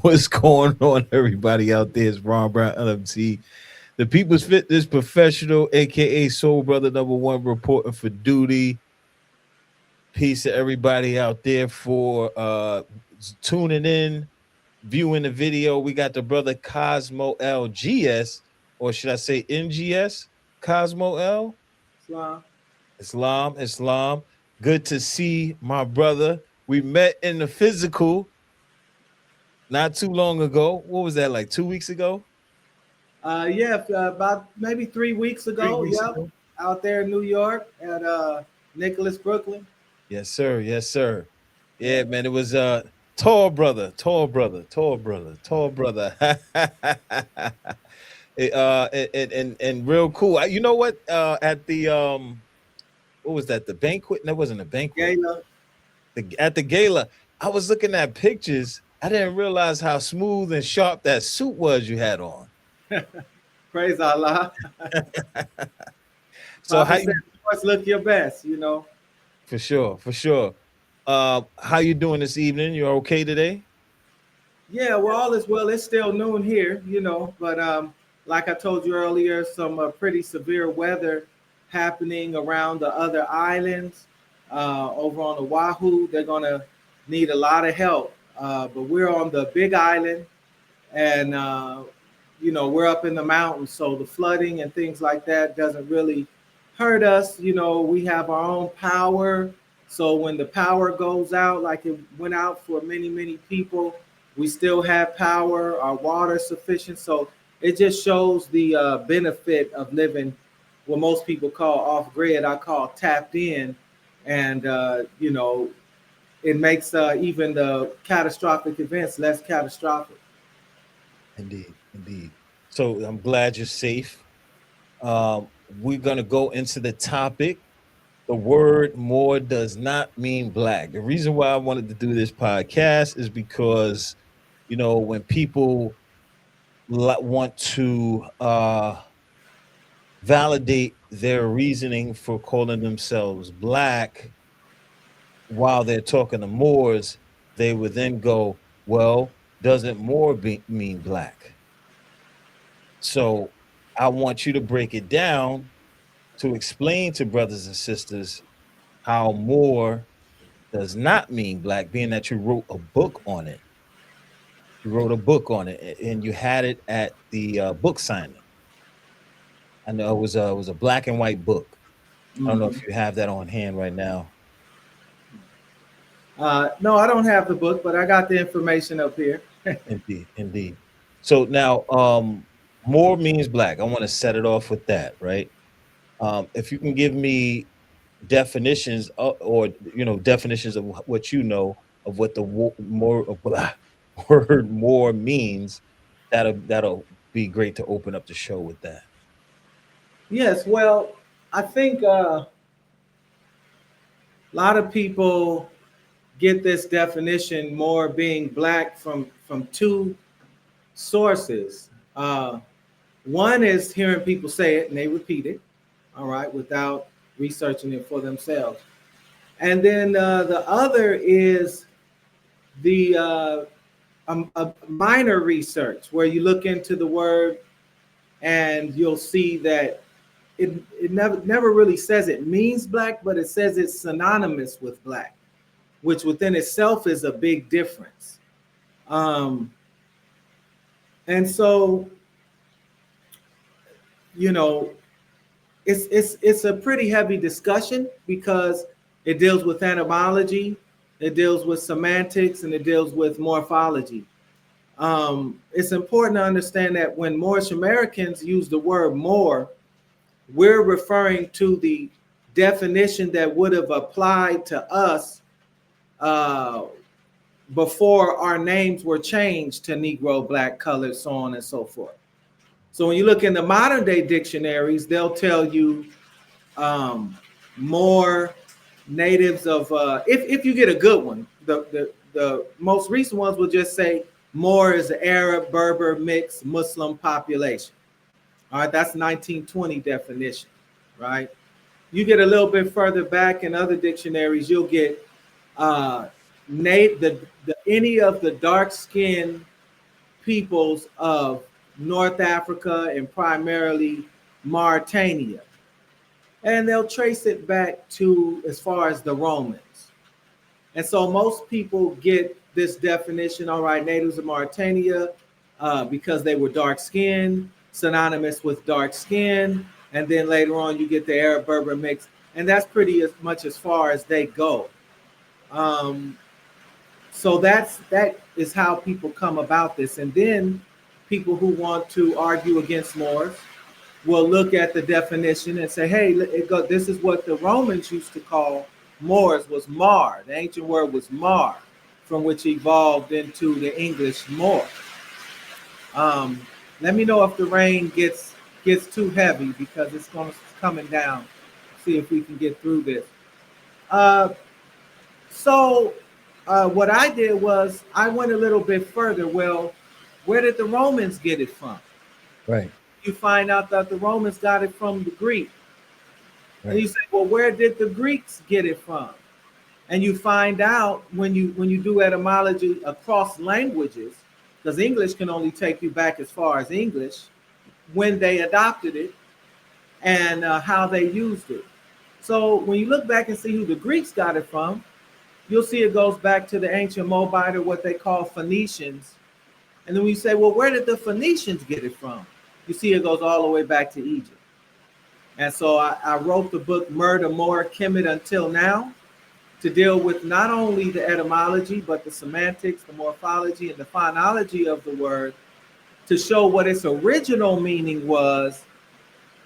What's going on, everybody out there? It's Ron Brown LMT, the People's Fitness Professional, aka Soul Brother number one, reporting for duty. Peace to everybody out there for tuning in, viewing the video. We got the brother Cosmo LGS, or should I say NGS? Cosmo L? Islam. Islam. Good to see my brother. We met in the physical not too long ago. What was that, like 2 weeks ago? Yeah, about maybe 3 weeks Three ago. weeks Yep, ago. out there in New York at Nicholas, Brooklyn. Yes, sir. Yes, sir. Yeah. Yeah, man. It was tall brother. And real cool. You know what? At the what was that? The banquet? That wasn't a banquet. Gala. At the gala, I was looking at pictures. I didn't realize how smooth and sharp that suit was you had on. Praise Allah. So how Papa said, you of course, look your best. for sure, for sure. How you doing this evening? You okay today? Yeah, well, all is well. It's still noon here, but like I told you earlier, some pretty severe weather happening around the other islands over on Oahu. They're going to need a lot of help. But we're on the big island and we're up in the mountains, so the flooding and things like that doesn't really hurt us. We have our own power, so when the power goes out, like it went out for many people, we still have power. Our water is sufficient, so it just shows the benefit of living what most people call off grid. I call tapped in, and it makes even the catastrophic events less catastrophic. Indeed, indeed. So I'm glad you're safe. We're gonna go into the topic. The word more does not mean black. The reason why I wanted to do this podcast is because, when people want to validate their reasoning for calling themselves black while they're talking to Moors, they would then go, well, doesn't mean black? So I want you to break it down to explain to brothers and sisters how Moor does not mean black, being that you wrote a book on it. You wrote a book on it, and you had it at the book signing. I know it was a black and white book. I don't know Mhm. if you have that on hand right now. No, I don't have the book, but I got the information up here. Indeed, indeed. So now, Moor means black. I want to set it off with that, right? If you can give me definitions or definitions of what you know of what the more word more means, that'll be great to open up the show with that. Yes, well, I think a lot of people get this definition more being black from two sources. One is hearing people say it and they repeat it, all right, without researching it for themselves. And then the other is the a minor research where you look into the word and you'll see that it never really says it means black, but it says it's synonymous with black, which within itself is a big difference. Um, and so, you know, it's a pretty heavy discussion because it deals with etymology, it deals with semantics, and it deals with morphology. It's important to understand that when Moorish Americans use the word Moor, we're referring to the definition that would have applied to us uh, before our names were changed to Negro, Black, Colored, so on and so forth. So when you look in the modern day dictionaries, they'll tell you um, more natives of, if you get a good one, the most recent ones will just say more is the Arab, Berber, mixed Muslim population. All right, that's 1920 definition, right? You get a little bit further back in other dictionaries, you'll get uh, the any of the dark skin peoples of North Africa and primarily Mauritania. And they'll trace it back to as far as the Romans. And so most people get this definition, all right, natives of Mauritania, because they were dark skinned, synonymous with dark skin. And then later on, you get the Arab Berber mix. And that's pretty as much as far as they go. Um, so that is how people come about this. And then people who want to argue against Moors will look at the definition and say, hey, this is what the Romans used to call Moors, was Mar. The ancient word was Mar, from which evolved into the English Moor. Um, Let me know if the rain gets too heavy because it's coming down. See if we can get through this. Uh, so what I did was I went a little bit further. Well, where did the Romans get it from? Right. You find out that the Romans got it from the Greek. And Right. you say, well, where did the Greeks get it from? And you find out when you do etymology across languages, because English can only take you back as far as English, when they adopted it and how they used it. So when you look back and see who the Greeks got it from, you'll see it goes back to the ancient Moabite, or what they call Phoenicians. And then we say, well, where did the Phoenicians get it from? You see it goes all the way back to Egypt. And so I wrote the book Murder, Moor, Kemet Until Now, to deal with not only the etymology, but the semantics, the morphology, and the phonology of the word, to show what its original meaning was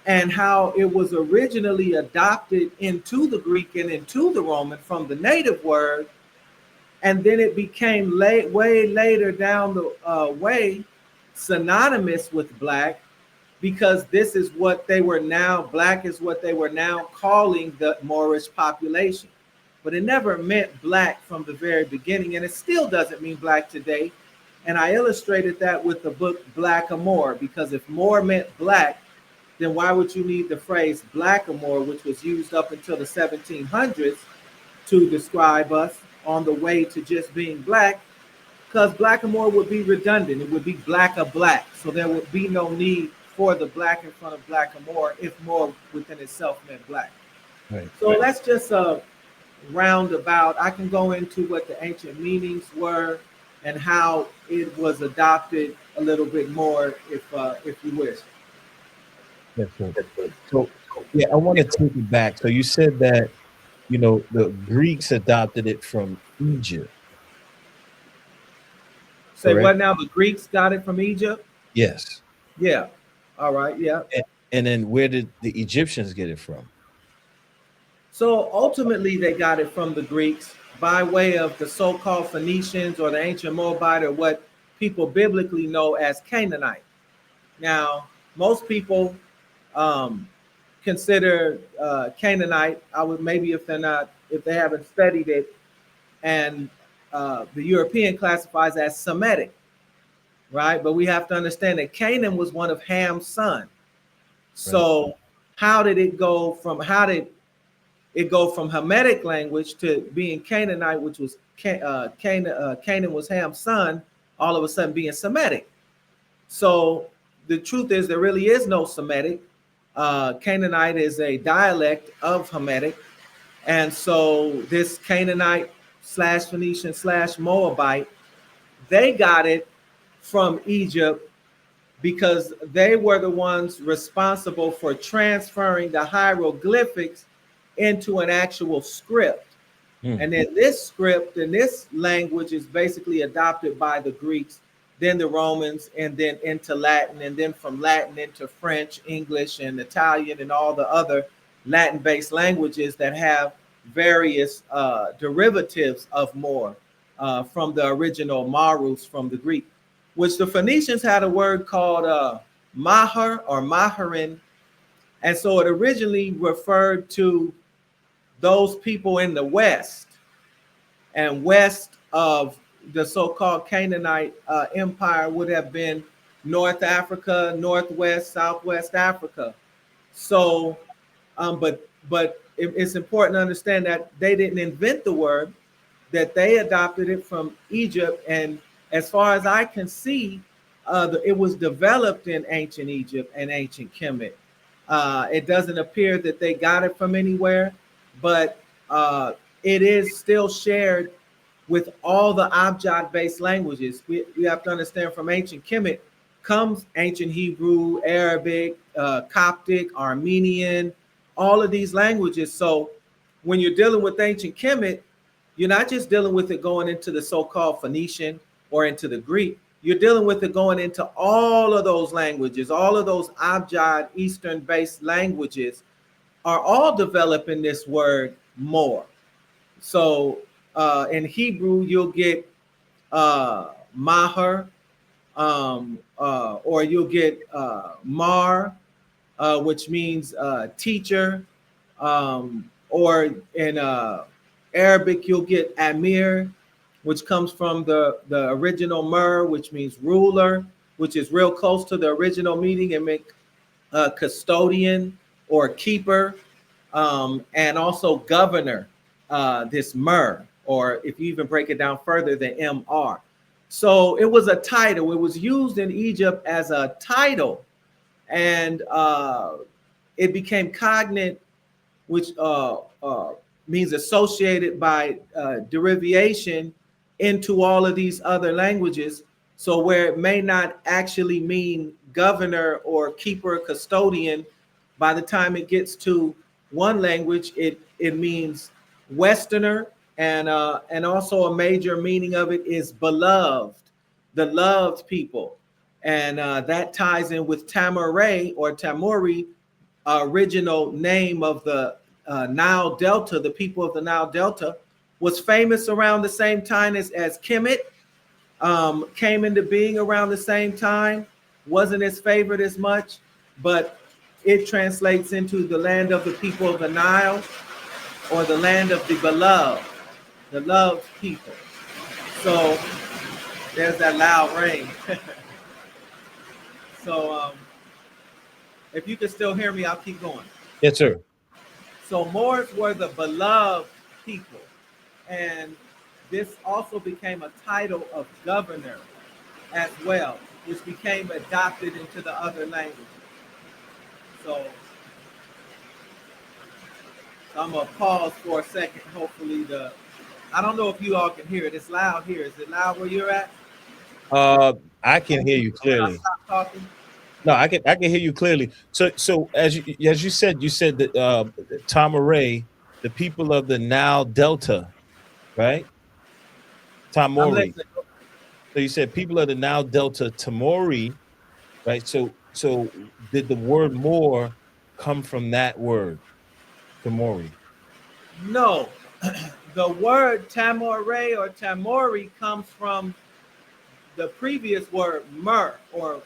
and how it was originally adopted into the Greek and into the Roman from the native word. And then it became way later down the way synonymous with black, because this is what they were now, black is what they were now calling the Moorish population. But it never meant black from the very beginning, and it still doesn't mean black today. And I illustrated that with the book Blackamoor, because if Moor meant black, then why would you need the phrase Blackamoor, which was used up until the 1700s to describe us on the way to just being black? Because Blackamoor would be redundant. It would be black of black. So there would be no need for the black in front of Blackamoor if Moor within itself meant black. Right. So let's just roundabout. I can go into what the ancient meanings were and how it was adopted a little bit more, if you wish. Yes, sir. So, yeah, I want to take it back. So you said that, the Greeks adopted it from Egypt, Say correct? what now? The Greeks got it from Egypt? Yes. Yeah. All right. Yeah. And then where did the Egyptians get it from? So ultimately, they got it from the Greeks by way of the so-called Phoenicians or the ancient Moabite, or what people biblically know as Canaanite. Now, most people um, consider Canaanite. I would, maybe if they haven't studied it, and the European classifies as Semitic, right? But we have to understand that Canaan was one of Ham's sons. Right. So how did it go from Hamitic language to being Canaanite, which was Canaan was Ham's son, all of a sudden being Semitic? So the truth is there really is no Semitic. Canaanite is a dialect of Hamitic. And so this Canaanite slash Phoenician slash Moabite, they got it from Egypt because they were the ones responsible for transferring the hieroglyphics into an actual script. Hmm. And then this script and this language is basically adopted by the Greeks, then the Romans, and then into Latin, and then from Latin into French, English, and Italian, and all the other Latin-based languages that have various derivatives of Moor from the original Marus from the Greek, which the Phoenicians had a word called Mahar or Maharin. And so it originally referred to those people in the West and west of the so-called Canaanite empire would have been North Africa, Northwest, Southwest Africa. So, it's important to understand that they didn't invent the word, that they adopted it from Egypt. And as far as I can see, it was developed in ancient Egypt and ancient Kemet. It doesn't appear that they got it from anywhere, but it is still shared with all the Abjad-based languages. We have to understand from ancient Kemet comes ancient Hebrew, Arabic, Coptic, Armenian, all of these languages. So when you're dealing with ancient Kemet, you're not just dealing with it going into the so-called Phoenician or into the Greek. You're dealing with it going into all of those languages, all of those Abjad Eastern-based languages are all developing this word more. So in Hebrew, you'll get Maher, or you'll get Mar, which means teacher, or in Arabic, you'll get Amir, which comes from the original Mer, which means ruler, which is real close to the original meaning and make custodian or keeper, and also governor, this Mer, or if you even break it down further, the MR. So it was a title. It was used in Egypt as a title, and it became cognate, which means associated by derivation into all of these other languages. So where it may not actually mean governor or keeper, custodian, by the time it gets to one language, it means Westerner, and also a major meaning of it is beloved, the loved people, and that ties in with Tamaray or Tamori, original name of the Nile Delta. The people of the Nile Delta was famous around the same time as Kemet, came into being around the same time, wasn't as favored as much, but it translates into the land of the people of the Nile, or the land of the loved people. So there's that loud rain. So if you can still hear me, I'll keep going. Yes, sir. So Moors were the beloved people. And this also became a title of governor as well, which became adopted into the other languages. So I'm gonna pause for a second. Hopefully I don't know if you all can hear it. It's loud here. Is it loud where you're at? Uh, I can hear you When I clearly. stop talking? No, I can hear you clearly. So as you said that Tamaray, the people of the Nile Delta, right? I'm Tamori. listening. So you said people of the Nile Delta, Tamori, right? So did the word more come from that word, Tamori? No, the word Tamore or Tamori comes from the previous word Mer or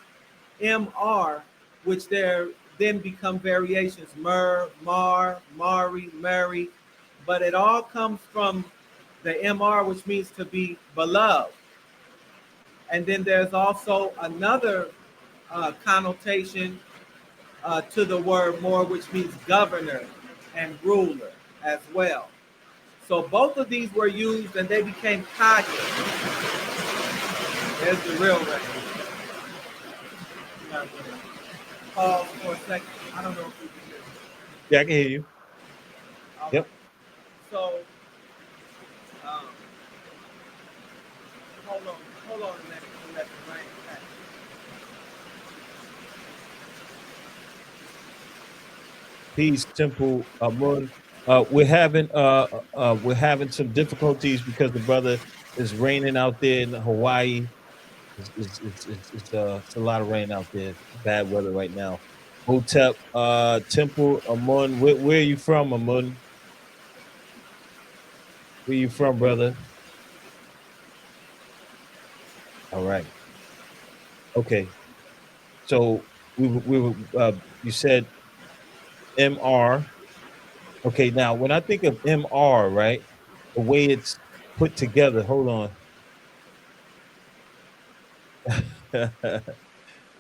MR, which there then become variations Mer, Mar, Mari, Mary, but it all comes from the MR, which means to be beloved. And then there's also another connotation to the word more, which means governor and ruler as well. So both of these were used and they became cognate. There's the real record. Pause for a second. I don't know if you can hear me. Yeah, I can hear you. All right. Yep. So um, hold on, hold on a minute to let the rain pass. Peace, Temple Moon. We're having some difficulties because the brother is raining out there in Hawaii. It's a lot of rain out there. Bad weather right now. Hotep, Temple Amun. Where are you from, Amun? Where you from, brother? All right. Okay. So you said MR. Okay. Now, when I think of MR, right, the way it's put together. Hold on.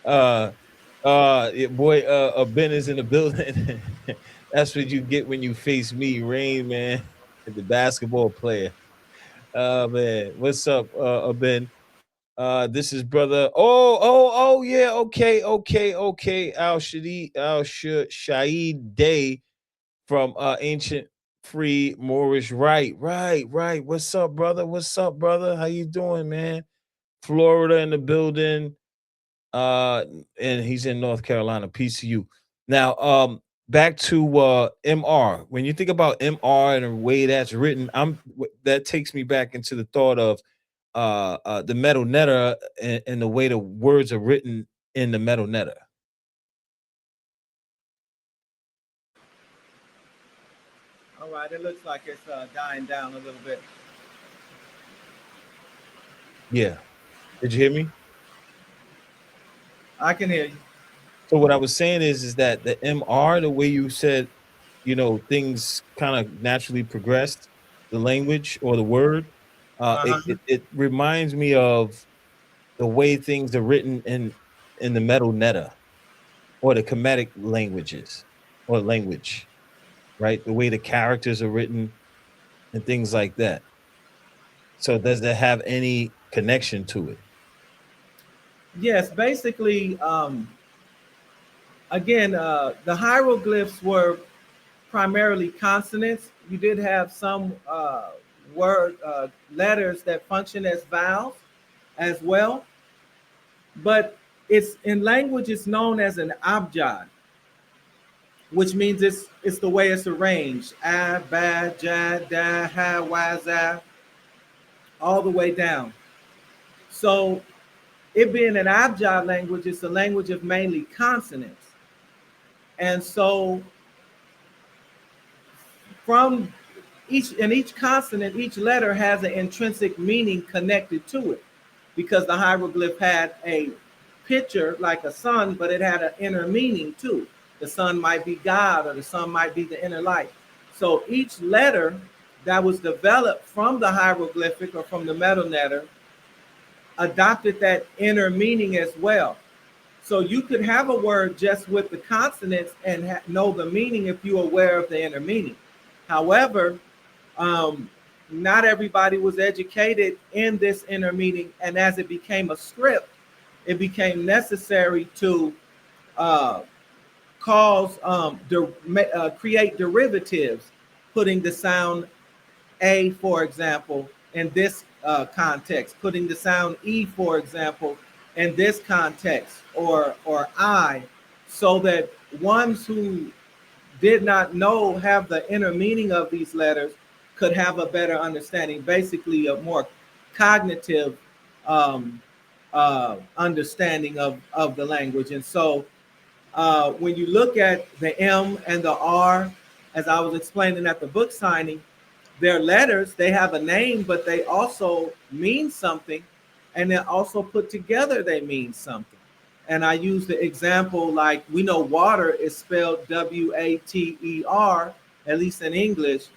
uh, boy, Ben is in the building. That's what you get when you face me, Rain Man, the basketball player. Man, what's up, Ben? This is brother. Oh, yeah. Okay. Al Shaid Day from ancient free Moorish. Right. What's up, brother? How you doing, man? Florida in the building. Uh, and he's in North Carolina. Peace to you. Now, back to MR. When you think about MR and the way that's written, that takes me back into the thought of the metal netter and the way the words are written in the metal netter. All right, it looks like it's dying down a little bit. Yeah. Did you hear me? I can hear you. So what I was saying is that the MR, the way you said, things kind of naturally progressed, the language or the word, it, Uh-huh. it it reminds me of the way things are written in the metal netta or the Kemetic languages or language, right? The way the characters are written and things like that. So does that have any connection to it? Yes, basically, again, the hieroglyphs were primarily consonants. You did have some word letters that function as vowels as well, but it's in language. It's known as an abjad, which means it's the way it's arranged. A, ba, ja, da, ha, wa, za, all the way down. So it being an abjad language, it's a language of mainly consonants. And so from each consonant, each letter has an intrinsic meaning connected to it because the hieroglyph had a picture like a sun, but it had an inner meaning too. The sun might be God or the sun might be the inner light. So each letter that was developed from the hieroglyphic or from the metal netter adopted that inner meaning as well. So you could have a word just with the consonants and know the meaning if you're aware of the inner meaning. However, um, not everybody was educated in this inner meaning, and as it became a script, it became necessary to uh, create derivatives, putting the sound A, for example, in this context, putting the sound E, for example, in this context, or I, so that ones who did not know, have the inner meaning of these letters, could have a better understanding, basically a more cognitive um, understanding of the language. And so when you look at the M and the R, as I was explaining at the book signing, they're letters, they have a name, but they also mean something. And then also put together, they mean something. And I use the example like we know water is spelled Water, at least in English.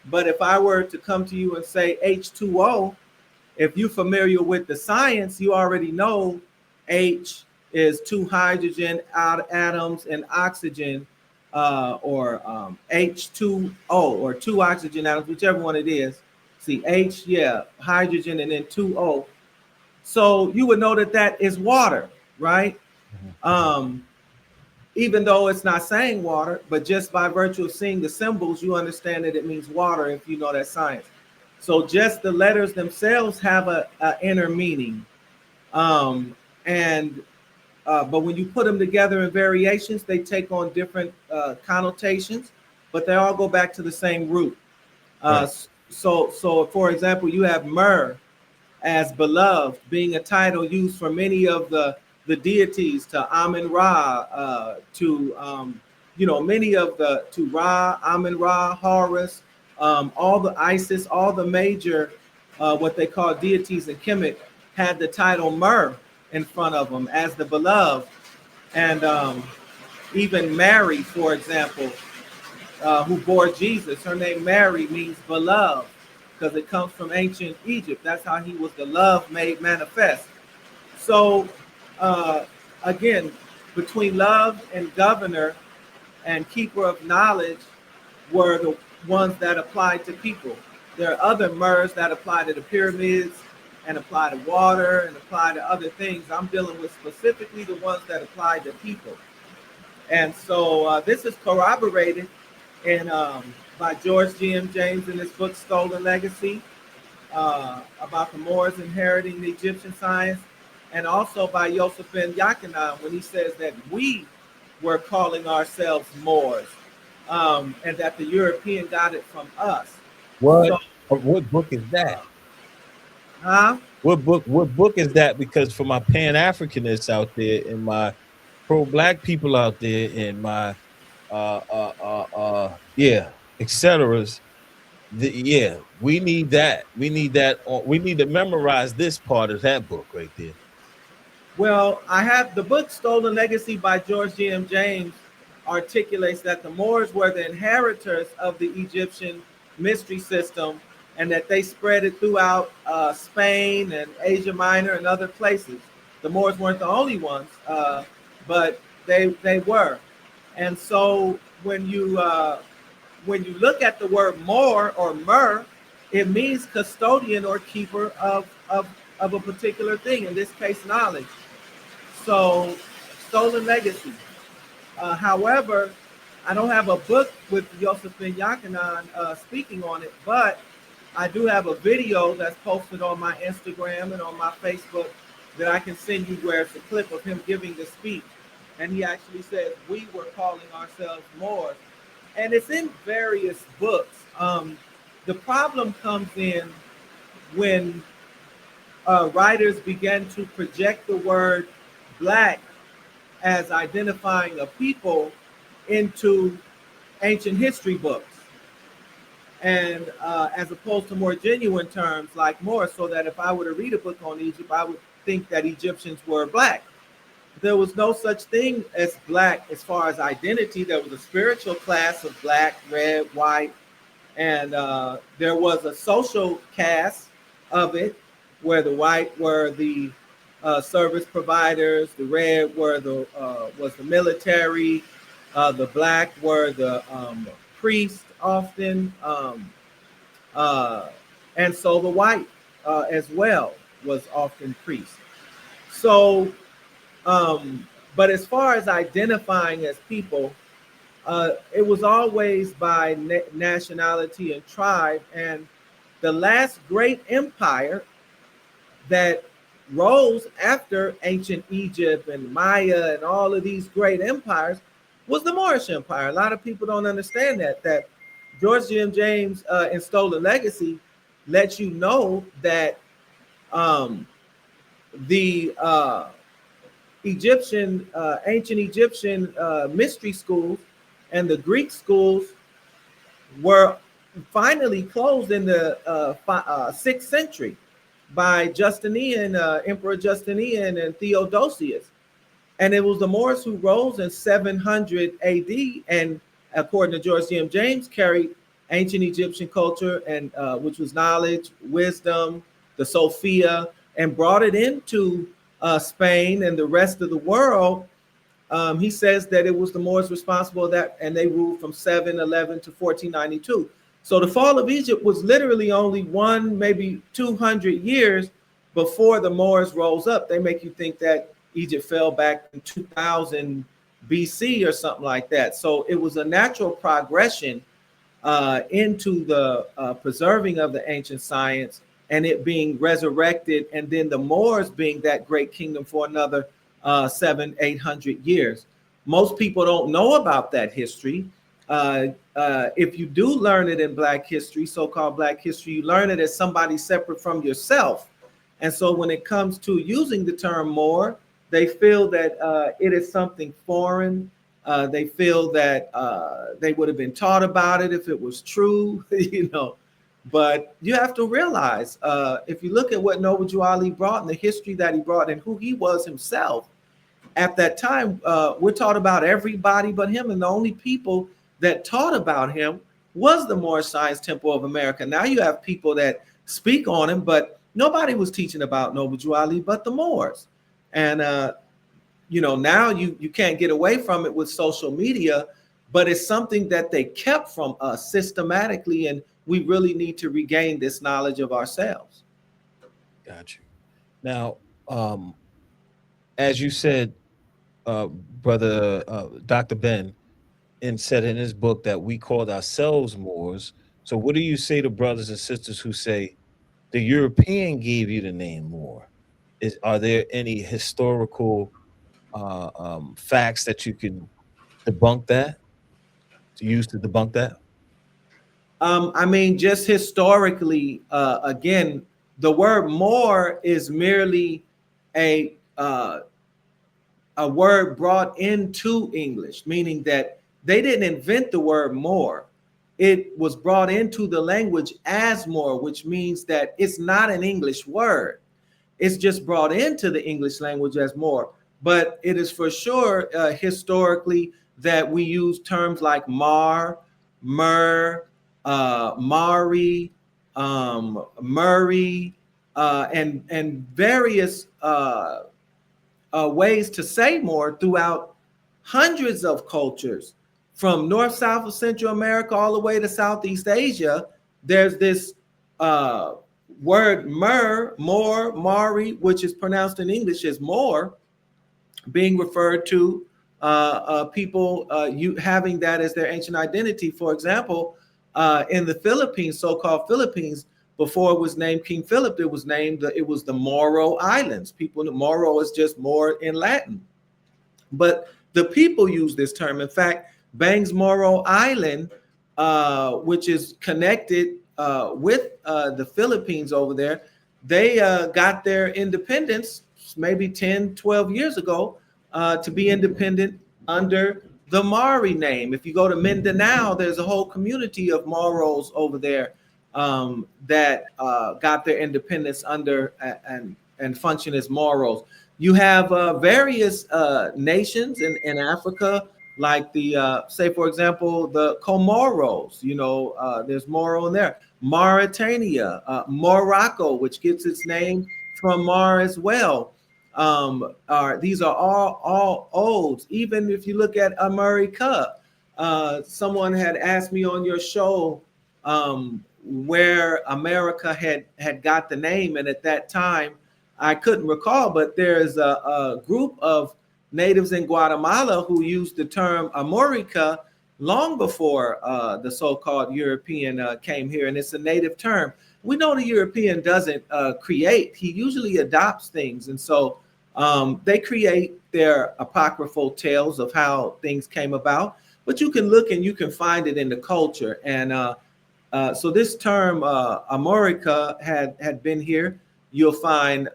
But if I were to come to you and say H2O, if you're familiar with the science, you already know H is two hydrogen atoms and oxygen, or H2O, or two oxygen atoms, whichever one it is. See, H, yeah, hydrogen, and then 2O. So you would know that that is water, right? Mhm. Um, Even though it's not saying water, but just by virtue of seeing the symbols, you understand that it means water if you know that science. So just the letters themselves have a inner meaning. Um, and but when you put them together in variations, they take on different connotations, but they all go back to the same root. Uh, Right. so for example, you have myrrh as beloved, being a title used for many of the deities, to Amun Ra, to many of the to Ra, Amun Ra, Horus, all the Isis, all the major what they call deities in Kemet had the title Mer in front of them as the beloved, and even Mary, for example, who bore Jesus. Her name Mary means beloved because it comes from ancient Egypt. That's how he was the love made manifest. So, uh, again, between love and governor and keeper of knowledge were the ones that applied to people. There are other mers that apply to the pyramids, and apply to water and apply to other things. I'm dealing with specifically the ones that apply to people. And so this is corroborated in by George G.M. James in his book Stolen Legacy about the Moors inheriting the Egyptian science, and also by Yosef ben Yachanan when he says that we were calling ourselves Moors, and that the European got it from us. What? So, What book is that? uh, huh? What book is that? Because for my Pan Africanists out there and my pro black people out there and my yeah, etc. Yeah, we need that. We need that. We need to memorize this part of that book right there. Well, I have the book Stolen Legacy by George G.M. James articulates that the Moors were the inheritors of the Egyptian mystery system and that they spread it throughout Spain and Asia Minor and other places. The Moors weren't the only ones, but they were. And so when you look at the word Moor or Mer, it means custodian or keeper of a particular thing, in this case, knowledge. So, Stolen Legacy. However, I don't have a book with Yosef Ben Yachanan speaking on it, but I do have a video that's posted on my Instagram and on my Facebook that I can send you where it's a clip of him giving the speech. And he actually says, we were calling ourselves Moors. And it's in various books. The problem comes in when writers began to project the word black as identifying a people into ancient history books, and as opposed to more genuine terms like Moor, so that if I were to read a book on Egypt, I would think that Egyptians were black. There was no such thing as black as far as identity. There was a spiritual class of black, red, white, and there was a social caste of it, where the white were the service providers, the red were the was the military, the black were the priests often, uh, and so the white as well was often priests. So, but as far as identifying as people, it was always by nationality and tribe. And the last great empire that rose after ancient Egypt and Maya and all of these great empires was the Moorish Empire. A lot of people don't understand that George G.M. James in Stolen Legacy lets you know that um, the ancient Egyptian mystery schools and the Greek schools were finally closed in the 6th century by Justinian, Emperor Justinian and Theodosius. And it was the Moors who rose in 700 AD, and according to George C.M. James, carried ancient Egyptian culture, and which was knowledge, wisdom, the Sophia, and brought it into Spain and the rest of the world. He says that it was the Moors responsible for that, and they ruled from 711 to 1492. So the fall of Egypt was literally only one, maybe 200 years before the Moors rose up. They make you think that Egypt fell back in 2000 BC or something like that. So it was a natural progression into the preserving of the ancient science and it being resurrected, and then the Moors being that great kingdom for another 700-800 years. Most people don't know about that history. If you do learn it in Black history, so-called Black history, you learn it as somebody separate from yourself. And so when it comes to using the term Moor, they feel that it is something foreign. They feel that they would have been taught about it if it was true, you know. But you have to realize, if you look at what Noble Ali brought and the history that he brought and who he was himself, at that time, we're taught about everybody but him, and the only people that taught about him was the Moorish Science Temple of America. Now you have people that speak on him, but nobody was teaching about Noble Ali but the Moors. And you know, now you can't get away from it with social media, but it's something that they kept from us systematically, and we really need to regain this knowledge of ourselves. Got you. Now, um, as you said, brother Dr. Ben, and said in his book that we called ourselves Moors. So, what do you say to brothers and sisters who say the European gave you the name Moor? Are there any historical facts that you can debunk that to use to debunk that? I mean, just historically, again, the word more is merely a uh, a word brought into English, meaning that they didn't invent the word more. It was brought into the language as more, which means that it's not an English word. It's just brought into the English language as more. But it is for sure historically that we use terms like mar, mer, mari, murray, and various ways to say more throughout hundreds of cultures from North, South, of Central America all the way to Southeast Asia. There's this uh, word more, mari, which is pronounced in English as more, being referred to people you having that as their ancient identity. For example, in the Philippines, so-called Philippines, before it was named King Philip, it was the Moro Islands. People, Moro is just more in Latin, but the people use this term. In fact, Bangs-Moro Island, which is connected with the Philippines over there, they got their independence maybe 10, 12 years ago to be independent under the Maori name. If you go to Mindanao, there's a whole community of Moros over there that got their independence under and function as Moros. You have various nations in Africa, like the say, for example, the Comoros. There's Moro in there. Mauritania, Morocco, which gets its name from Mar as well. These are all olds. Even if you look at America, someone had asked me on your show where America had got the name, and at that time I couldn't recall, but there's a group of natives in Guatemala who used the term Amorica long before the so-called European came here, and it's a native term. We know the European doesn't create; he usually adopts things, and so they create their apocryphal tales of how things came about. But you can look and you can find it in the culture, and so this term Amorica had been here. You'll find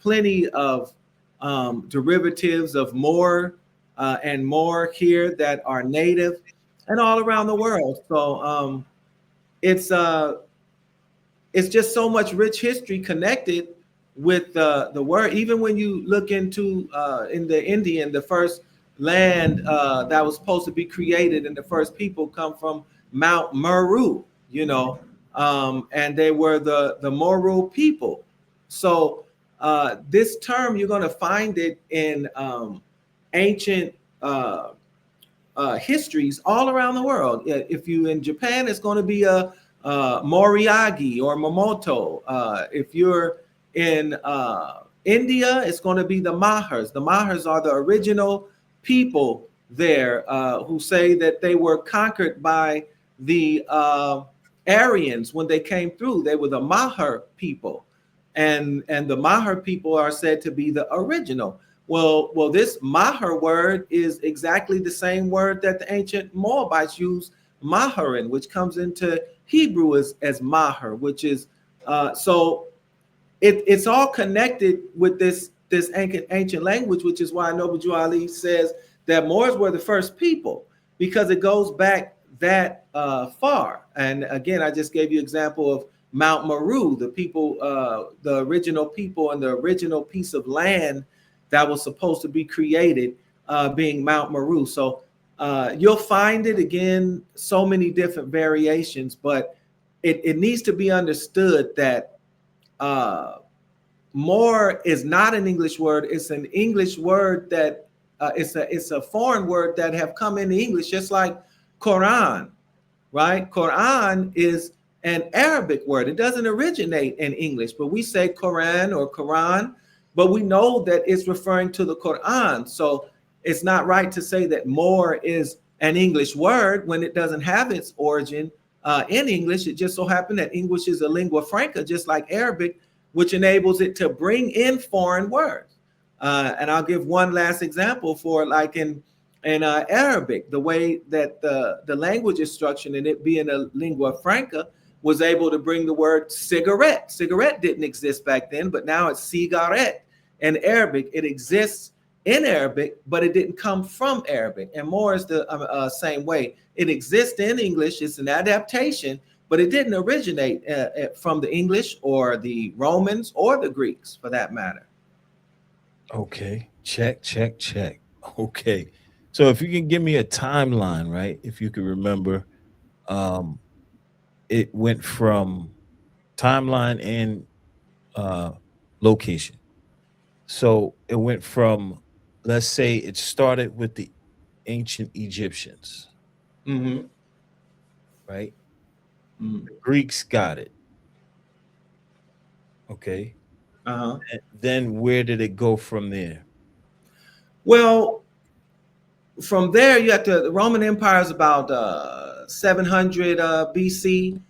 plenty of derivatives of more and more here that are native and all around the world. So it's uh, it's just so much rich history connected with the word. Even when you look into in the Indian, the first land that was supposed to be created and the first people come from Mount Meru, and they were the Moru people. So this term, you're going to find it in ancient histories all around the world. If you in Japan, it's going to be a Moriagi or Momoto. If you're in India, it's going to be the Mahars. The Mahars are the original people there who say that they were conquered by the Aryans when they came through. They were the Mahar people, and the Mahar people are said to be the original. Well, this Mahar word is exactly the same word that the ancient Moabites used, Maharin, which comes into Hebrew as Mahar, which is so it's all connected with this ancient language, which is why Noble Drew Ali says that Moors were the first people, because it goes back that far. And again, I just gave you an example of Mount Meru, the people, the original people and the original piece of land that was supposed to be created being Mount Meru. So you'll find it again, so many different variations, but it needs to be understood that more is not an English word. It's an English word that it's a foreign word that have come into English, just like Quran, right? Quran is an Arabic word. It doesn't originate in English, but we say Quran or Quran, but we know that it's referring to the Quran. So it's not right to say that more is an English word when it doesn't have its origin in English. It just so happened that English is a lingua franca, just like Arabic, which enables it to bring in foreign words. And I'll give one last example for like in Arabic, the way that the language is structured and it being a lingua franca was able to bring the word cigarette. Cigarette didn't exist back then, but now it's cigarette in Arabic. It exists in Arabic, but it didn't come from Arabic. And more is the same way. It exists in English. It's an adaptation, but it didn't originate from the English or the Romans or the Greeks for that matter. Okay. Check, check, check. Okay. So if you can give me a timeline, right? If you can remember, um, it went from timeline and uh location. So it went from, let's say it started with the ancient Egyptians, Mm-hmm. right? Mm. The Greeks got it. Okay. Uh-huh. Then where did it go from there? Well, from there, you have to. The Roman Empire is about 700 BC.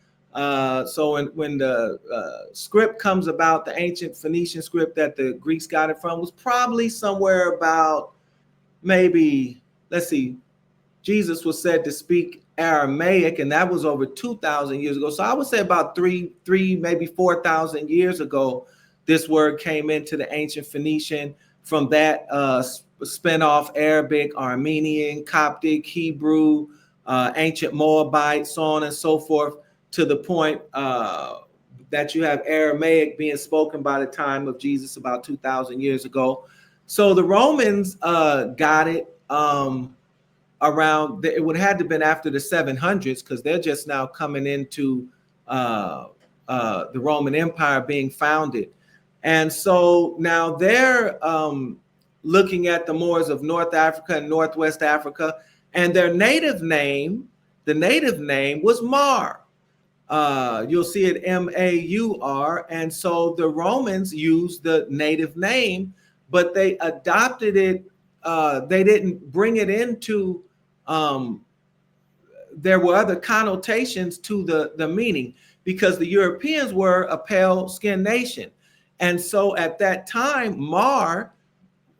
So when the script comes about, the ancient Phoenician script that the Greeks got it from was probably somewhere about maybe, let's see, Jesus was said to speak Aramaic, and that was over 2,000 years ago. So I would say about maybe 4,000 years ago, this word came into the ancient Phoenician. From that, spin off Arabic, Armenian, Coptic, Hebrew, ancient Moabite, so on and so forth, to the point that you have Aramaic being spoken by the time of Jesus about 2,000 years ago. So the Romans got it. Around it would have had to been after the 700s because they're just now coming into uh, the Roman Empire being founded, and so now they're looking at the Moors of North Africa and Northwest Africa, and their native name, the native name was Mar. You'll see it Maur, and so the Romans used the native name, but they adopted it. They didn't bring it into um, there were other connotations to the meaning because the Europeans were a pale skinned nation. And so at that time, Mar,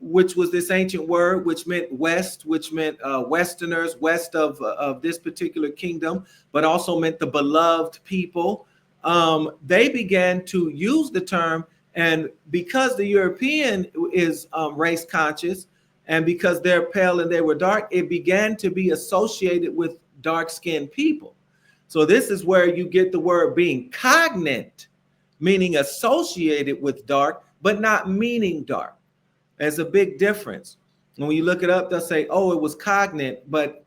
which was this ancient word, which meant west, which meant Westerners, west of this particular kingdom, but also meant the beloved people. They began to use the term. And because the European is race conscious, and because they're pale and they were dark, it began to be associated with dark skinned people. So this is where you get the word being cognate, meaning associated with dark, but not meaning dark. There's a big difference. And when you look it up, they'll say, oh, it was cognate, but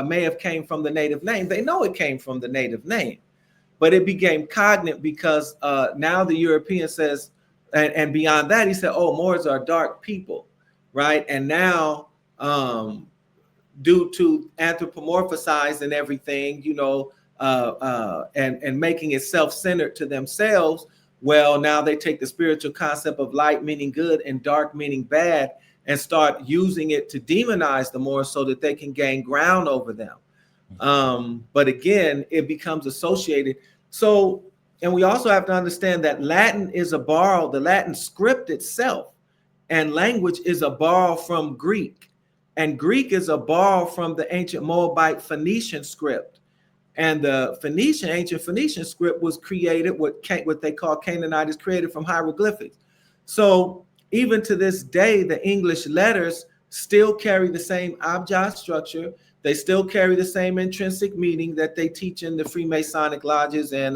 may have came from the native name. They know it came from the native name, but it became cognate because now the European says, and beyond that, he said, oh, Moors are dark people, right? And now, due to anthropomorphize and everything, and making it self-centered to themselves, well, now they take the spiritual concept of light meaning good and dark meaning bad and start using it to demonize them more so that they can gain ground over them. But again, it becomes associated. So, and we also have to understand that Latin is a borrow, the Latin script itself and language is a borrow from Greek. And Greek is a borrow from the ancient Moabite Phoenician script. And the ancient Phoenician script was created, what they call Canaanite is created from hieroglyphics. So even to this day, the English letters still carry the same abjad structure. They still carry the same intrinsic meaning that they teach in the Freemasonic lodges and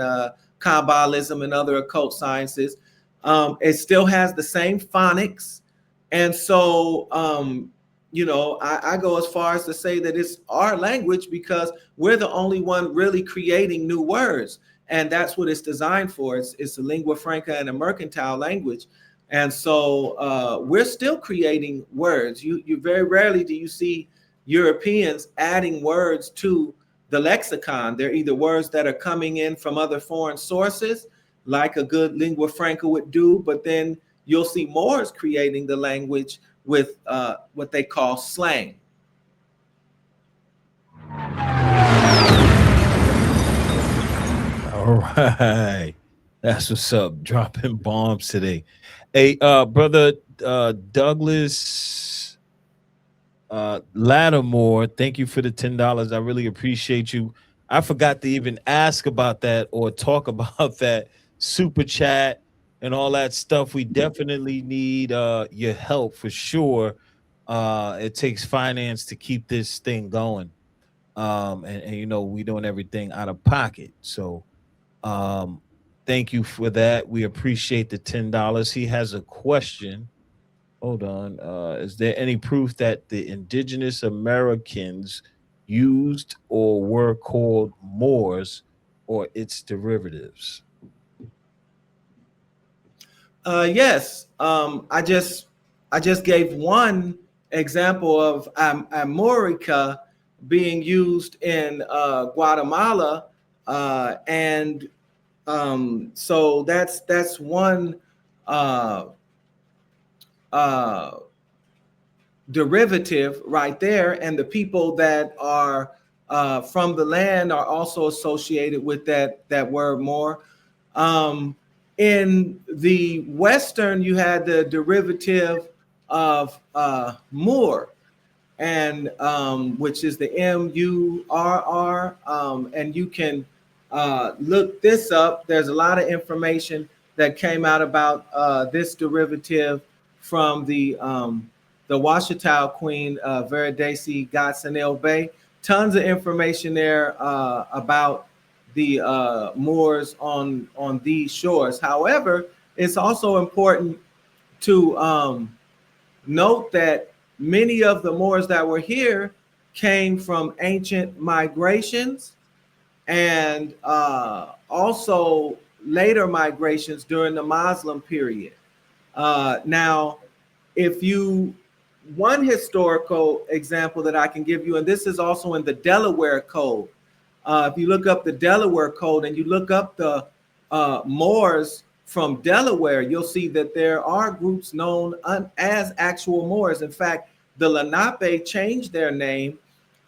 Kabbalism and other occult sciences. It still has the same phonics. And so, I go as far as to say that it's our language because we're the only one really creating new words. And that's what it's designed for. It's a lingua franca and a mercantile language. And so we're still creating words. You very rarely do you see Europeans adding words to the lexicon. They're either words that are coming in from other foreign sources, like a good lingua franca would do, but then you'll see Moors creating the language with what they call slang. All right. That's what's up. Dropping bombs today. Hey, brother Douglas Lattimore, thank you for the $10. I really appreciate you. I forgot to even ask about that or talk about that super chat and all that stuff. We definitely need your help for sure. It takes finance to keep this thing going. And you know, we doing everything out of pocket. So um thank you for that. We appreciate the $10. He has a question. Hold on. Is there any proof that the indigenous Americans used or were called Moors or its derivatives? Yes, I just gave one example of Amorica being used in Guatemala, and so that's one uh, uh, derivative right there, and the people that are from the land are also associated with that word more. Um, in the Western, you had the derivative of Moor, and which is the Murr, and you can look this up. There's a lot of information that came out about this derivative from the Washita Queen, Veridesi Gatsanil Bay. Tons of information there about the Moors on these shores. However, it's also important to note that many of the Moors that were here came from ancient migrations and also later migrations during the Muslim period. Now, if you one historical example that I can give you, and this is also in the Delaware Code. If you look up the Delaware Code and you look up the Moors from Delaware, you'll see that there are groups known as actual Moors. In fact, the Lenape changed their name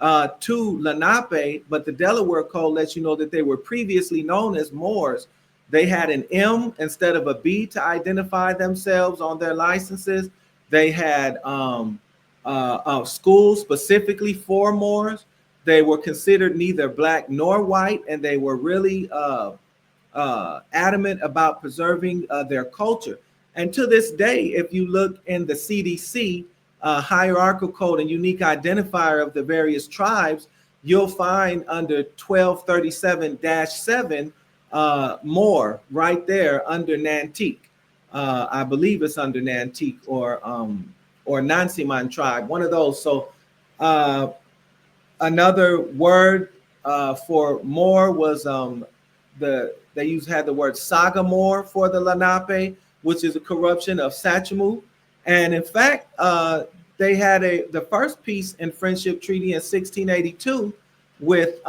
to Lenape, but the Delaware Code lets you know that they were previously known as Moors. They had an M instead of a B to identify themselves on their licenses. They had schools specifically for Moors. They were considered neither black nor white, and they were really adamant about preserving their culture. And to this day, if you look in the CDC hierarchical code and unique identifier of the various tribes, you'll find under 1237-7 Moor right there under Nantique. I believe it's under Nantique or Nansiman tribe, one of those. So another word for Moor was had the word Sagamore for the Lenape, which is a corruption of Sachamu. And in fact, they had the first peace and friendship treaty in 1682 with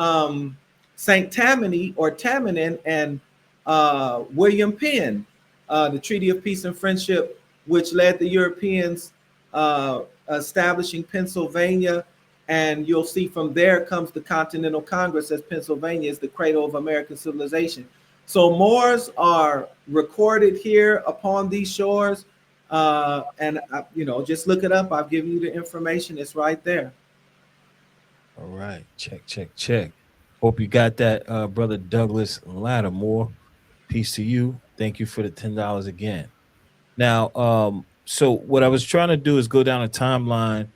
Saint Tammany or Tammany and William Penn, the Treaty of Peace and Friendship, which led the Europeans establishing Pennsylvania. And you'll see from there comes the Continental Congress, as Pennsylvania is the cradle of American civilization. So Moors are recorded here upon these shores. And just look it up. I've given you the information. It's right there. All right. Check, check, check. Hope you got that, brother Douglas Lattimore. Peace to you. Thank you for the $10 again. Now, so what I was trying to do is go down a timeline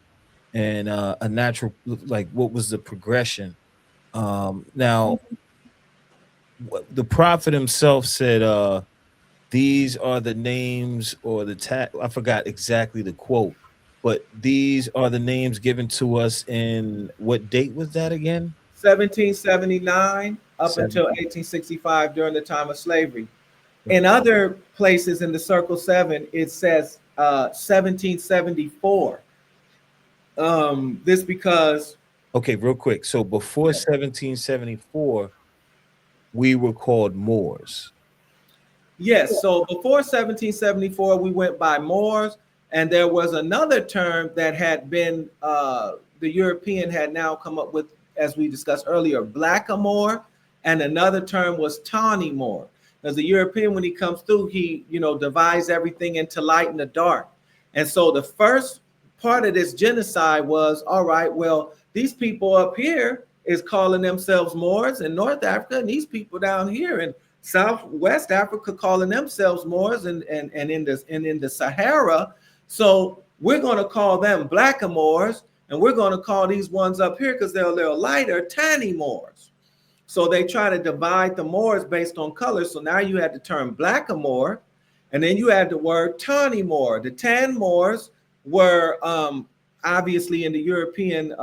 and a natural, like, what was the progression. Now the prophet himself said these are the names or the I forgot exactly the quote, but these are the names given to us in what date was that again? 1779 up until 70. 1865 during the time of slavery. In other places in the Circle 7, it says 1774. This because Okay, real quick. So before 1774, we were called Moors. Yes, so before 1774, we went by Moors, and there was another term that had been the European had now come up with, as we discussed earlier, blackamoor, and another term was tawny Moor. As the European, when he comes through, he divides everything into light and the dark, and so the first part of this genocide was all right. Well, these people up here is calling themselves Moors in North Africa, and these people down here in Southwest Africa calling themselves Moors, and in the Sahara. So we're going to call them blackamoors, and we're going to call these ones up here because they're a little lighter, tani Moors. So they try to divide the Moors based on color. So now you had the term blackamoor, and then you had the word tawny Moor. The tan Moors were obviously in the European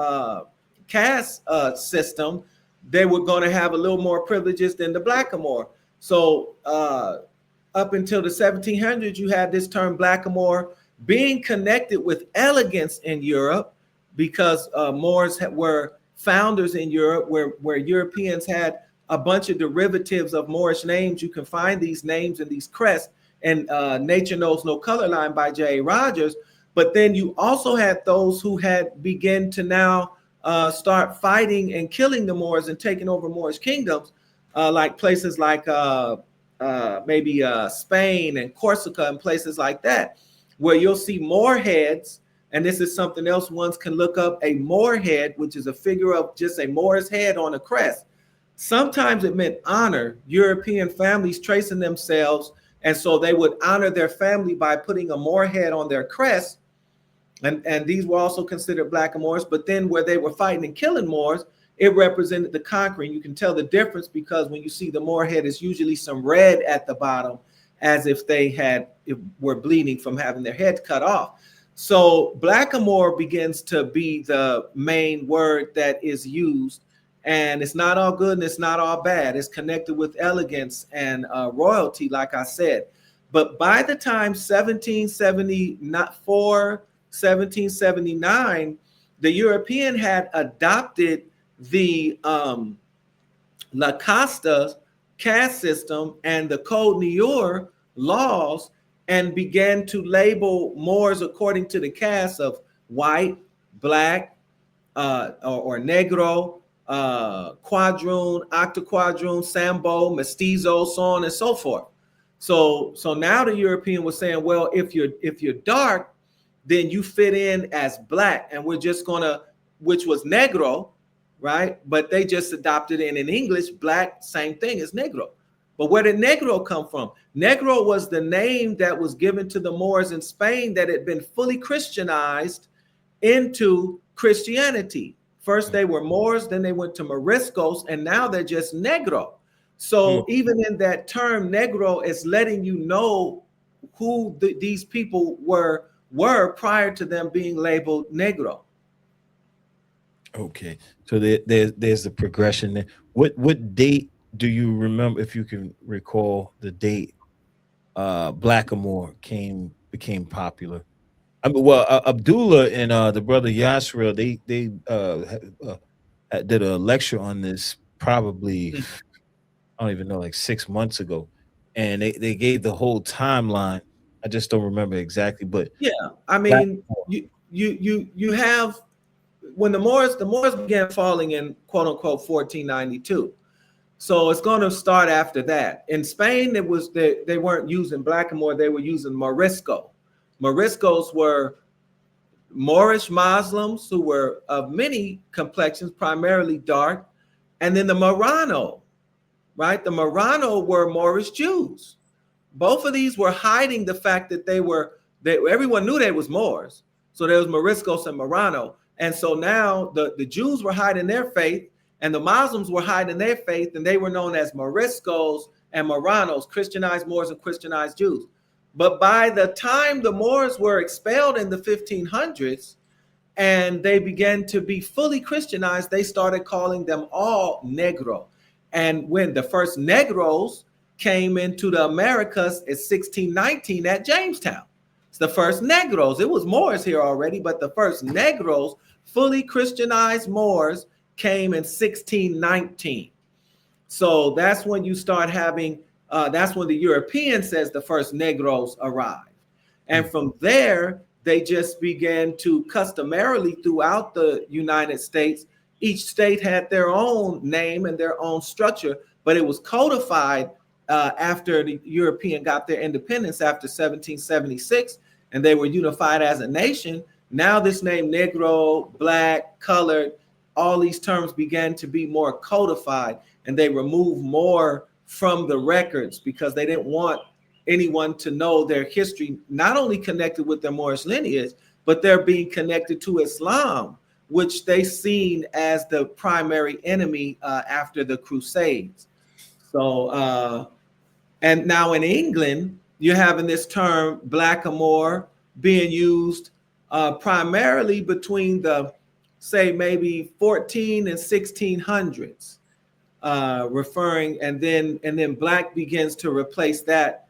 caste system. They were going to have a little more privileges than the blackamoor. So up until the 1700s, you had this term blackamoor being connected with elegance in Europe because Moors were founders in Europe where Europeans had a bunch of derivatives of Moorish names. You can find these names and these crests and Nature Knows No Color Line by J.A. Rogers. But then you also had those who had begun to now start fighting and killing the Moors and taking over Moorish kingdoms, like places like maybe Spain and Corsica and places like that, where you'll see Moor heads. And this is something else ones can look up. A Moor head, which is a figure of just a Moor's head on a crest. Sometimes it meant honor. European families tracing themselves, and so they would honor their family by putting a Moor head on their crest. And these were also considered blackamoors. But then where they were fighting and killing Moors, it represented the conquering. You can tell the difference because when you see the Moor head, it's usually some red at the bottom, as if were bleeding from having their head cut off. So blackamoor begins to be the main word that is used, and it's not all good and it's not all bad. It's connected with elegance and royalty, like I said. But by the time 1774, 1779, the European had adopted the La Costa caste system and the Code Noir laws and began to label Moors according to the caste of white, black, or negro, quadroon, octoquadroon, sambo, mestizo, so on and so forth. So now the European was saying, well, if you're dark, then you fit in as black, and we're just gonna, which was negro, right? But they just adopted it in English, black, same thing as negro. But where did negro come from? Negro was the name that was given to the Moors in Spain that had been fully Christianized into Christianity. First they were Moors, then they went to Moriscos, and now they're just negro. So even in that term, negro is letting you know who these people were prior to them being labeled negro. Okay, so there's the progression there. What date do you remember, if you can recall the date Blackamoor became popular? I mean, well, Abdullah and the brother Yasril, they did a lecture on this probably, I don't even know, like 6 months ago, and they gave the whole timeline. I just don't remember exactly, but Yeah, I mean, Blackamoor. you have when the Moors began falling in quote unquote 1492. So it's going to start after that. In Spain, it was they weren't using blackamoor; they were using Morisco. Moriscos were Moorish Muslims who were of many complexions, primarily dark, and then the Marrano, right? The Marrano were Moorish Jews. Both of these were hiding the fact that everyone knew they was Moors. So there was Moriscos and Marrano. And so now the Jews were hiding their faith and the Muslims were hiding their faith, and they were known as Moriscos and Marranos, Christianized Moors and Christianized Jews. But by the time the Moors were expelled in the 1500s and they began to be fully Christianized, they started calling them all Negro. And when the first Negroes came into the Americas in 1619 at Jamestown, it's the first Negroes. It was Moors here already, but the first Negroes fully Christianized Moors came in 1619. So that's when you start having, that's when the European says the first Negroes arrived. And Mm. from there, they just began to customarily throughout the United States, each state had their own name and their own structure, but it was codified after the European got their independence after 1776, and they were unified as a nation. Now, this name Negro, Black, Colored, all these terms began to be more codified, and they removed more from the records because they didn't want anyone to know their history, not only connected with their Moorish lineage, but they're being connected to Islam, which they seen as the primary enemy after the Crusades. So, and now in England, you're having this term blackamoor being used primarily between the, say, maybe 14 and 1600s, referring, and then black begins to replace that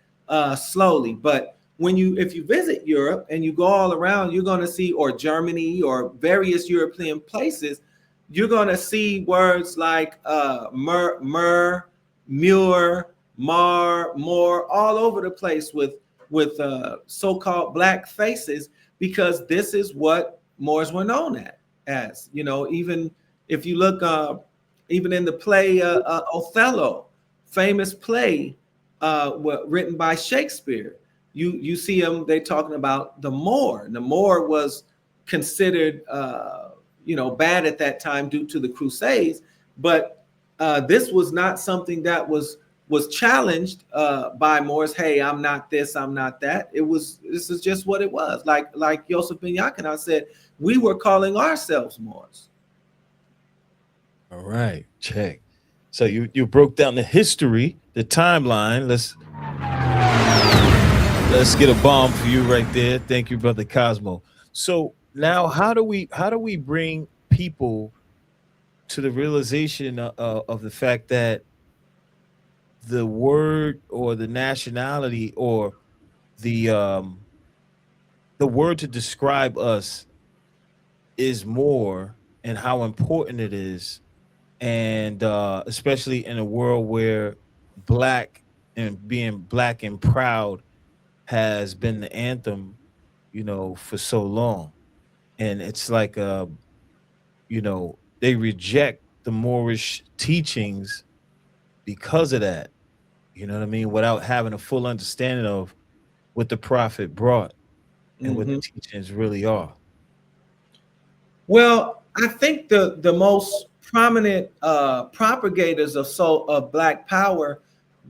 slowly. But if you visit Europe and you go all around, you're going to see, or Germany or various European places, you're going to see words like Moor, Mar, Moor, all over the place with so-called black faces, because this is what Moors were known as. Even if you look, even in the play Othello, famous play written by Shakespeare, you see them. They talking about the Moor. The Moor was considered bad at that time due to the Crusades, but this was not something that was challenged by Moors. Hey, I'm not this, I'm not that. This is just what it was. Like Yosef Ben Yakina said, we were calling ourselves Moors. All right, check. So you broke down the history, the timeline. Let's get a bomb for you right there. Thank you, brother Cosmo. So now, how do we bring people to the realization of the fact that the word or the nationality or the um the word to describe us is more, and how important it is, and especially in a world where black and being black and proud has been the anthem, for so long. And it's like they reject the Moorish teachings because of that. You know what I mean? Without having a full understanding of what the prophet brought and what the Mhm. teachings really are. Well, I think the most prominent propagators of Black Power,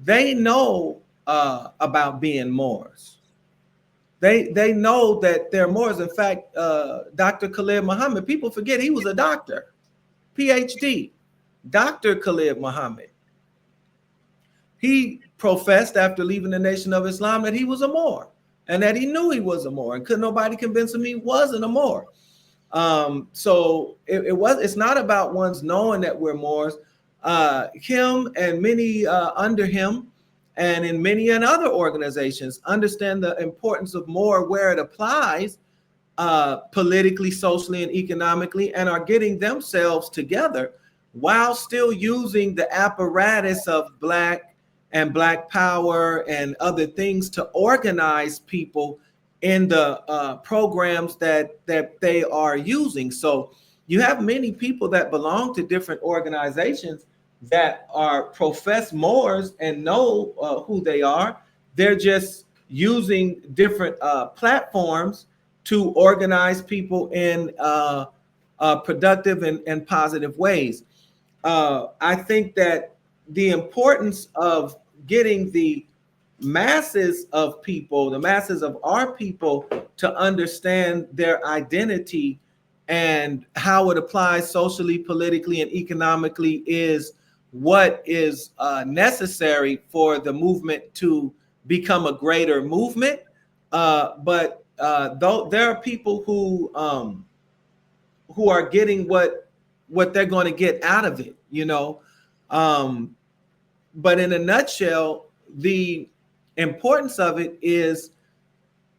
they know about being Moors. They know that they're Moors. In fact, Dr. Khalid Muhammad, people forget he was a doctor, PhD, Dr. Khalid Muhammad. He professed after leaving the Nation of Islam that he was a Moor, and that he knew he was a Moor, and could nobody convince him he wasn't a Moor. So it's not about one's knowing that we're Moors. Him and many under him, and in many and other organizations, understand the importance of Moor where it applies, politically, socially, and economically, and are getting themselves together while still using the apparatus of Black and Black Power and other things to organize people in the programs that they are using. So you have many people that belong to different organizations that are professed Moors and know who they are. They're just using different platforms to organize people in productive and positive ways. I think that the importance of getting the masses of people, the masses of our people, to understand their identity and how it applies socially, politically, and economically is what is necessary for the movement to become a greater movement. But though there are people who are getting what they're going to get out of it. Um, but in a nutshell, the importance of it is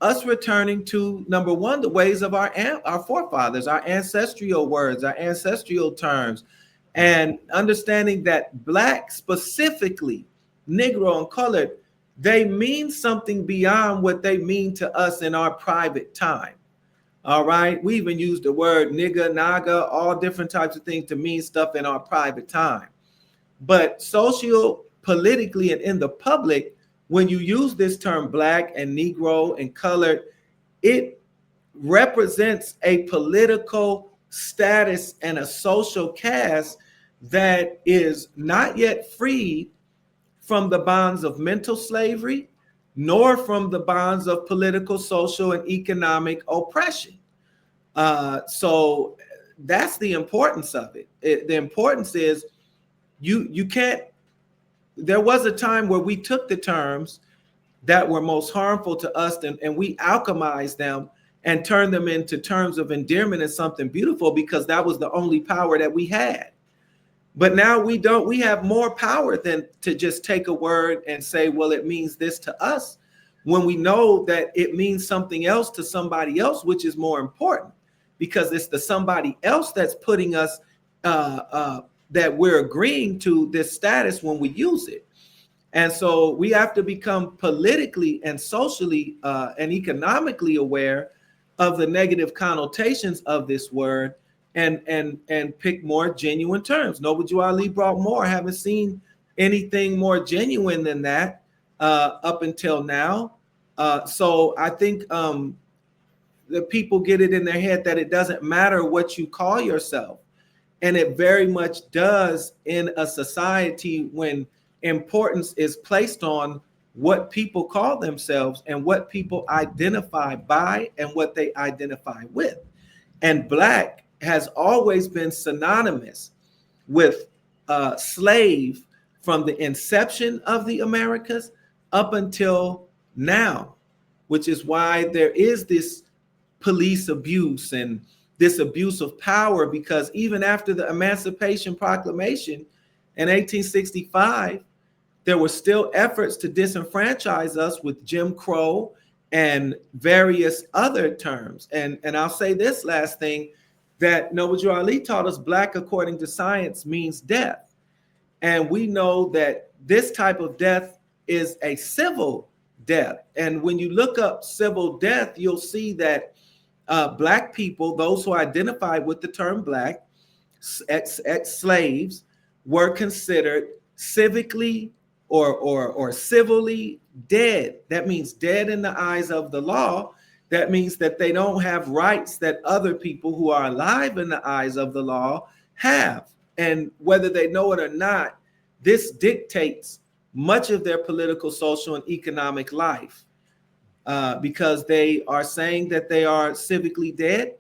us returning to number one, the ways of our forefathers, our ancestral words, our ancestral terms, and understanding that black specifically, Negro and colored, they mean something beyond what they mean to us in our private time. All right. We even use the word nigga, naga, all different types of things to mean stuff in our private time. But socio politically and in the public, when you use this term black and Negro and colored, it represents a political status and a social caste that is not yet freed from the bonds of mental slavery, nor from the bonds of political, social, and economic oppression. So that's the importance of it. The importance is you can't. There was a time where we took the terms that were most harmful to us and we alchemized them and turned them into terms of endearment and something beautiful because that was the only power that we had. But now we don't. We have more power than to just take a word and say, well, it means this to us, when we know that it means something else to somebody else, which is more important, because it's the somebody else that's putting us, that we're agreeing to this status when we use it. And so we have to become politically and socially and economically aware of the negative connotations of this word, and pick more genuine terms. Noble Ali brought more. Haven't seen anything more genuine than that up until now. So I think the people get it in their head that it doesn't matter what you call yourself. And it very much does in a society when importance is placed on what people call themselves and what people identify by and what they identify with. And black has always been synonymous with slave from the inception of the Americas up until now, which is why there is this police abuse and this abuse of power, because even after the Emancipation Proclamation in 1865, there were still efforts to disenfranchise us with Jim Crow and various other terms. And I'll say this last thing, that Noble Ali taught us black, according to science, means death. And we know that this type of death is a civil death. And when you look up civil death, you'll see that black people, those who identified with the term black, ex-slaves, were considered civically or civilly dead. That means dead in the eyes of the law. That means that they don't have rights that other people who are alive in the eyes of the law have. And whether they know it or not, this dictates much of their political, social, and economic life, because they are saying that they are civically dead.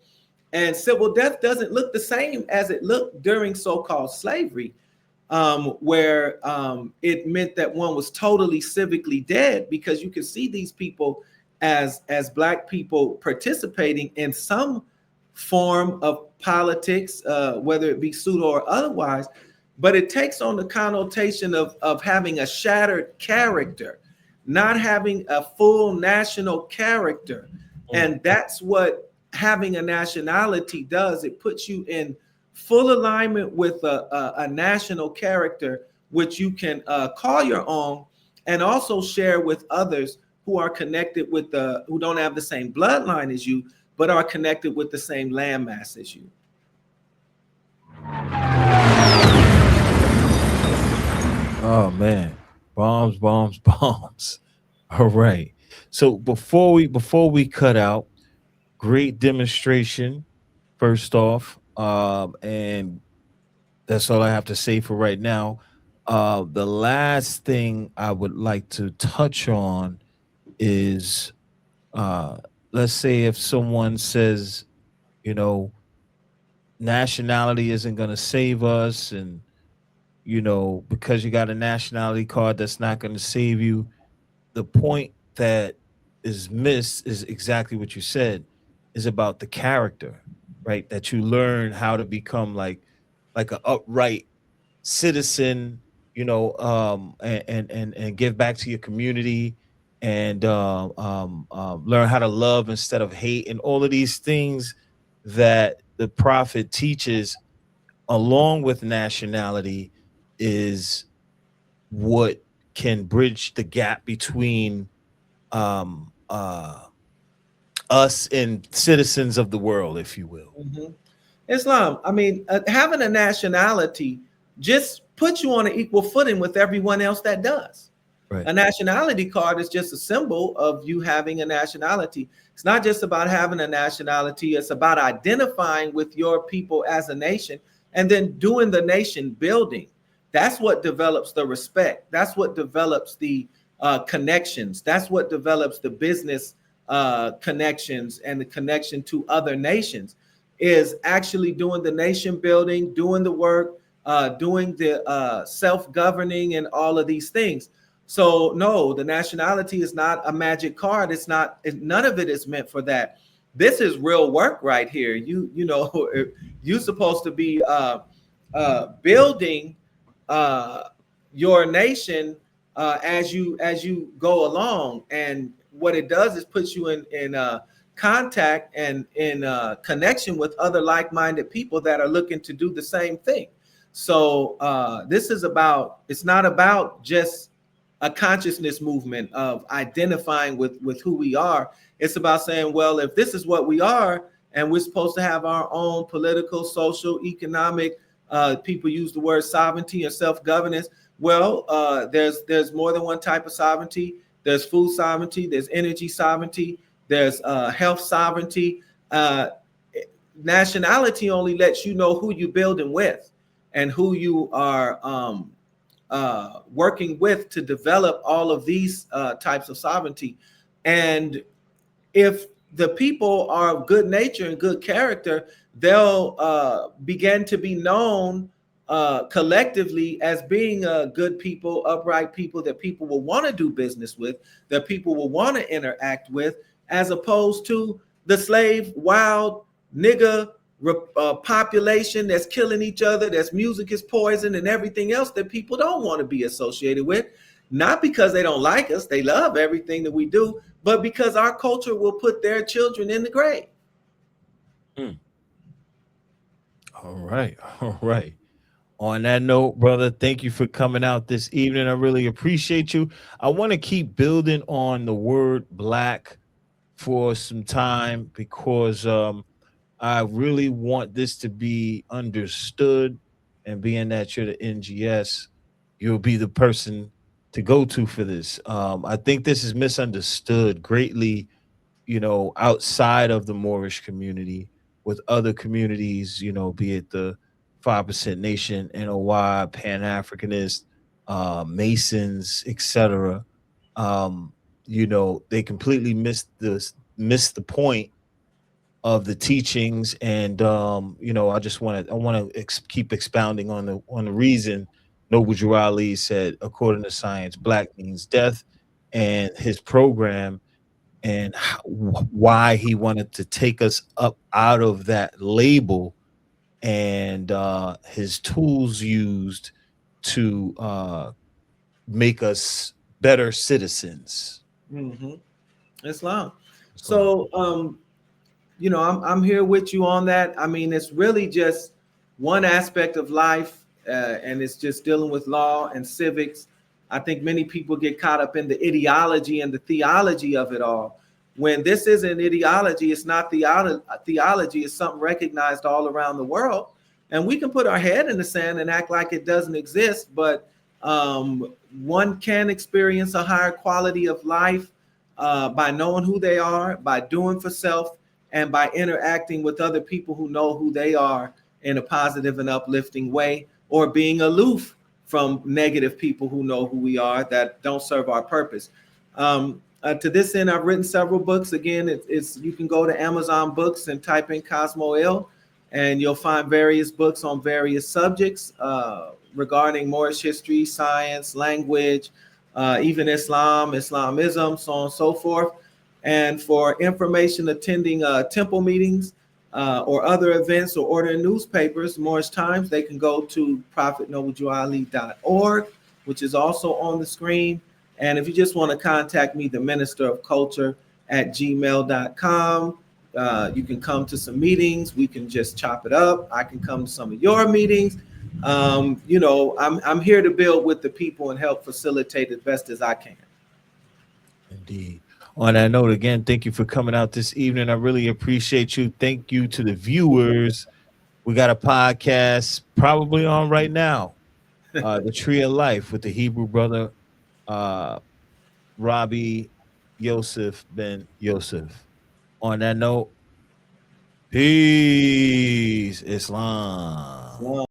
And civil death doesn't look the same as it looked during so-called slavery, where it meant that one was totally civically dead, because you can see these people as black people participating in some form of politics, whether it be pseudo or otherwise, but it takes on the connotation of having a shattered character, not having a full national character. And that's what having a nationality does. It puts you in full alignment with a national character, which you can call your own and also share with others who are connected with who don't have the same bloodline as you, but are connected with the same landmass as you. Oh man, bombs, bombs, bombs. All right. So before we cut out, great demonstration. First off, and that's all I have to say for right now. The last thing I would like to touch on is, uh, let's say if someone says, you know, nationality isn't going to save us, and because you got a nationality card, that's not going to save you. The point that is missed is exactly what you said, is about the character, right? That you learn how to become like an upright citizen, and give back to your community, and learn how to love instead of hate, and all of these things that the prophet teaches, along with nationality, is what can bridge the gap between um, uh, us and citizens of the world, if you will. Mhm. Islam, I mean, having a nationality just puts you on an equal footing with everyone else that does. Right. A nationality card is just a symbol of you having a nationality. It's not just about having a nationality, it's about identifying with your people as a nation and then doing the nation building. That's what develops the respect. That's what develops the connections. That's what develops the business connections and the connection to other nations, is actually doing the nation building, doing the work, doing the self-governing and all of these things. So no, the nationality is not a magic card. It's not. None of it is meant for that. This is real work right here. You know, you're supposed to be building uh, your nation as you go along, and what it does is puts you in contact and in connection with other like-minded people that are looking to do the same thing. So this is about. It's not about just a consciousness movement of identifying with who we are. It's about saying, well, if this is what we are, and we're supposed to have our own political, social, economic. People use the word sovereignty and self-governance. Well, there's more than one type of sovereignty. There's food sovereignty. There's energy sovereignty. There's health sovereignty. Uh, Nationality only lets you know who you're building with and who you are working with to develop all of these types of sovereignty. And if the people are of good nature and good character, they'll begin to be known collectively as being good people, upright people that people will want to do business with, that people will want to interact with, as opposed to the slave, wild, nigger population that's killing each other, that's music is poison and everything else that people don't want to be associated with. Not because they don't like us, they love everything that we do, but because our culture will put their children in the grave. Mm. All right. All right. On that note, brother, thank you for coming out this evening. I really appreciate you. I want to keep building on the word black for some time, because I really want this to be understood. And being that you're the NGS, you'll be the person to go to for this. I think this is misunderstood greatly, outside of the Moorish community, with other communities, be it the 5% Nation, NOI, Pan Africanist, Masons, etc. Um, they completely missed the point of the teachings, and I want to keep expounding on the reason Noble Drew Ali said, according to science, black means death, and his program, and why he wanted to take us up out of that label, and his tools used to make us better citizens. Mm-hmm. Islam. Islam. So, I'm here with you on that. I mean, it's really just one aspect of life, and it's just dealing with law and civics. I think many people get caught up in the ideology and the theology of it all. When this isn't ideology, it's not theology. It's something recognized all around the world, and we can put our head in the sand and act like it doesn't exist. But one can experience a higher quality of life by knowing who they are, by doing for self, and by interacting with other people who know who they are in a positive and uplifting way, or being aloof from negative people who know who we are that don't serve our purpose. To this end, I've written several books. Again, it's you can go to Amazon Books and type in Cosmo Ill, and you'll find various books on various subjects regarding Moorish history, science, language, even Islam, Islamism, so on and so forth. And for information attending temple meetings or other events, or ordering newspapers, Moorish Times, they can go to prophetnoblejuali.org, which is also on the screen. And if you just want to contact me, the Minister of Culture at gmail.com. You can come to some meetings. We can just chop it up. I can come to some of your meetings. I'm here to build with the people and help facilitate as best as I can. Indeed. On that note, again, thank you for coming out this evening. I really appreciate you. Thank you to the viewers. We got a podcast probably on right now. The Tree of Life with the Hebrew brother uh Robbie Yosef Ben Yosef. On that note, peace, Islam. Islam.